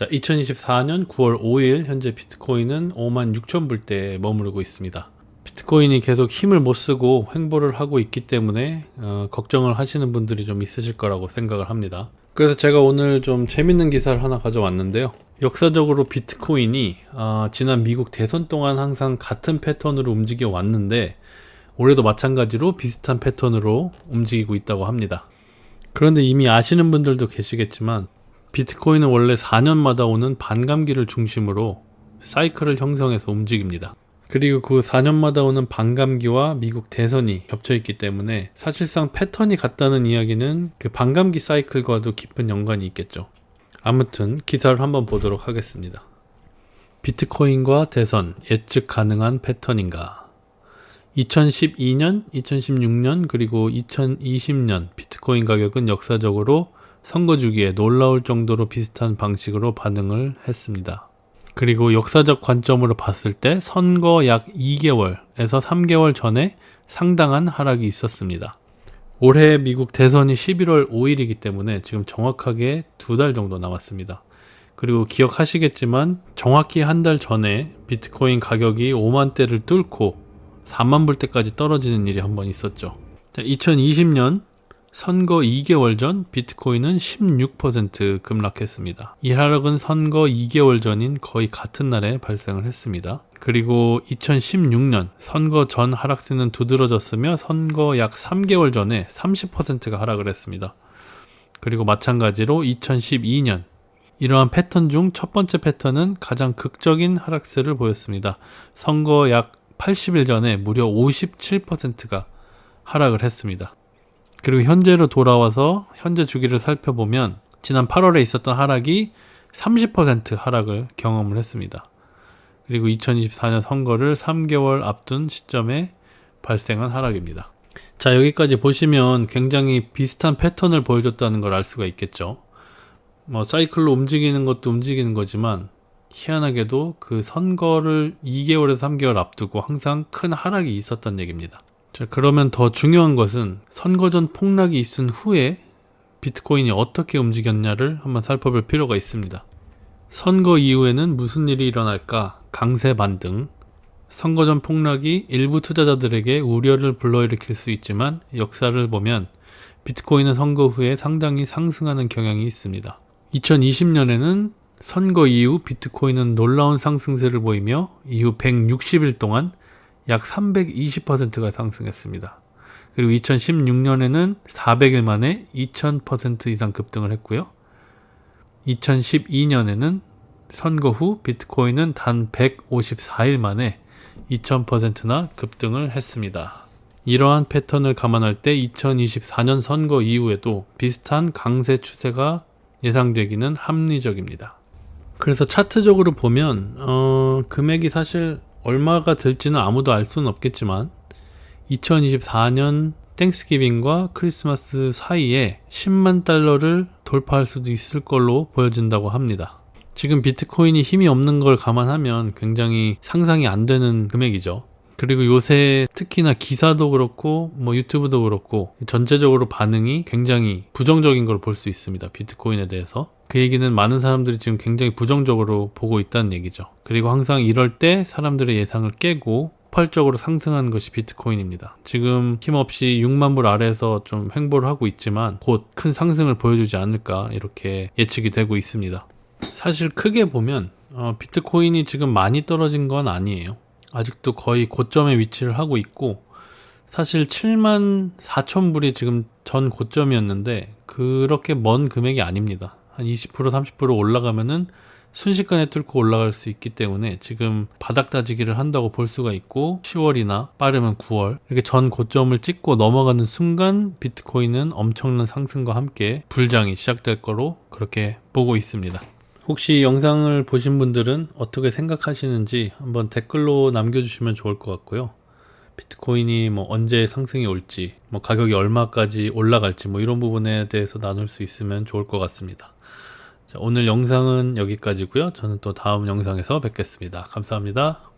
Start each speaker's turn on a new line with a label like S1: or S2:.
S1: 자, 2024년 9월 5일 현재 비트코인은 56,000불대에 머무르고 있습니다. 비트코인이 계속 힘을 못 쓰고 횡보를 하고 있기 때문에 걱정을 하시는 분들이 좀 있으실 거라고 생각을 합니다. 그래서 제가 오늘 좀 재밌는 기사를 하나 가져왔는데요. 역사적으로 비트코인이 지난 미국 대선 동안 항상 같은 패턴으로 움직여 왔는데 올해도 마찬가지로 비슷한 패턴으로 움직이고 있다고 합니다. 그런데 이미 아시는 분들도 계시겠지만 비트코인은 원래 4년마다 오는 반감기를 중심으로 사이클을 형성해서 움직입니다. 그리고 그 4년마다 오는 반감기와 미국 대선이 겹쳐있기 때문에 사실상 패턴이 같다는 이야기는 그 반감기 사이클과도 깊은 연관이 있겠죠. 아무튼 기사를 한번 보도록 하겠습니다. 비트코인과 대선 예측 가능한 패턴인가? 2012년, 2016년 그리고 2020년 비트코인 가격은 역사적으로 선거 주기에 놀라울 정도로 비슷한 방식으로 반응을 했습니다. 그리고 역사적 관점으로 봤을 때 선거 약 2개월에서 3개월 전에 상당한 하락이 있었습니다. 올해 미국 대선이 11월 5일이기 때문에 지금 정확하게 2달 정도 남았습니다. 그리고 기억하시겠지만 정확히 한 달 전에 비트코인 가격이 5만대를 뚫고 4만 불대까지 떨어지는 일이 한 번 있었죠. 2020년 선거 2개월 전 비트코인은 16% 급락했습니다. 이 하락은 선거 2개월 전인 거의 같은 날에 발생을 했습니다. 그리고 2016년 선거 전 하락세는 두드러졌으며 선거 약 3개월 전에 30%가 하락을 했습니다. 그리고 마찬가지로 2012년 이러한 패턴 중 첫 번째 패턴은 가장 극적인 하락세를 보였습니다. 선거 약 80일 전에 무려 57%가 하락을 했습니다. 그리고 현재로 돌아와서 현재 주기를 살펴보면 지난 8월에 있었던 하락이 30% 하락을 경험을 했습니다. 그리고 2024년 선거를 3개월 앞둔 시점에 발생한 하락입니다. 자, 여기까지 보시면 굉장히 비슷한 패턴을 보여줬다는 걸 알 수가 있겠죠. 사이클로 움직이는 것도 움직이는 거지만 희한하게도 그 선거를 2개월에서 3개월 앞두고 항상 큰 하락이 있었던 얘기입니다. 자, 그러면 더 중요한 것은 선거 전 폭락이 있은 후에 비트코인이 어떻게 움직였냐를 한번 살펴볼 필요가 있습니다. 선거 이후에는 무슨 일이 일어날까? 강세 반등. 선거 전 폭락이 일부 투자자들에게 우려를 불러일으킬 수 있지만 역사를 보면 비트코인은 선거 후에 상당히 상승하는 경향이 있습니다. 2020년에는 선거 이후 비트코인은 놀라운 상승세를 보이며 이후 160일 동안 약 320%가 상승했습니다. 그리고 2016년에는 400일 만에 2000% 이상 급등을 했고요. 2012년에는 선거 후 비트코인은 단 154일 만에 2000%나 급등을 했습니다. 이러한 패턴을 감안할 때 2024년 선거 이후에도 비슷한 강세 추세가 예상되기는 합리적입니다. 그래서 차트적으로 보면 금액이 사실 얼마가 될지는 아무도 알 수는 없겠지만 2024년 땡스기빙과 크리스마스 사이에 10만 달러를 돌파할 수도 있을 걸로 보여진다고 합니다. 지금 비트코인이 힘이 없는 걸 감안하면 굉장히 상상이 안 되는 금액이죠. 그리고 요새 특히나 기사도 그렇고 유튜브도 그렇고 전체적으로 반응이 굉장히 부정적인 걸 볼 수 있습니다. 비트코인에 대해서. 그 얘기는 많은 사람들이 지금 굉장히 부정적으로 보고 있다는 얘기죠. 그리고 항상 이럴 때 사람들의 예상을 깨고 폭발적으로 상승하는 것이 비트코인입니다. 지금 힘없이 6만 불 아래에서 좀 횡보를 하고 있지만 곧 큰 상승을 보여주지 않을까 이렇게 예측이 되고 있습니다. 사실 크게 보면 비트코인이 지금 많이 떨어진 건 아니에요. 아직도 거의 고점에 위치를 하고 있고 사실 7만 4천 불이 지금 전 고점이었는데 그렇게 먼 금액이 아닙니다. 한 20% 30% 올라가면은 순식간에 뚫고 올라갈 수 있기 때문에 지금 바닥 다지기를 한다고 볼 수가 있고 10월이나 빠르면 9월 이렇게 전 고점을 찍고 넘어가는 순간 비트코인은 엄청난 상승과 함께 불장이 시작될 거로 그렇게 보고 있습니다. 혹시 영상을 보신 분들은 어떻게 생각하시는지 한번 댓글로 남겨주시면 좋을 것 같고요. 비트코인이 언제 상승이 올지, 가격이 얼마까지 올라갈지 이런 부분에 대해서 나눌 수 있으면 좋을 것 같습니다. 자, 오늘 영상은 여기까지고요. 저는 또 다음 영상에서 뵙겠습니다. 감사합니다.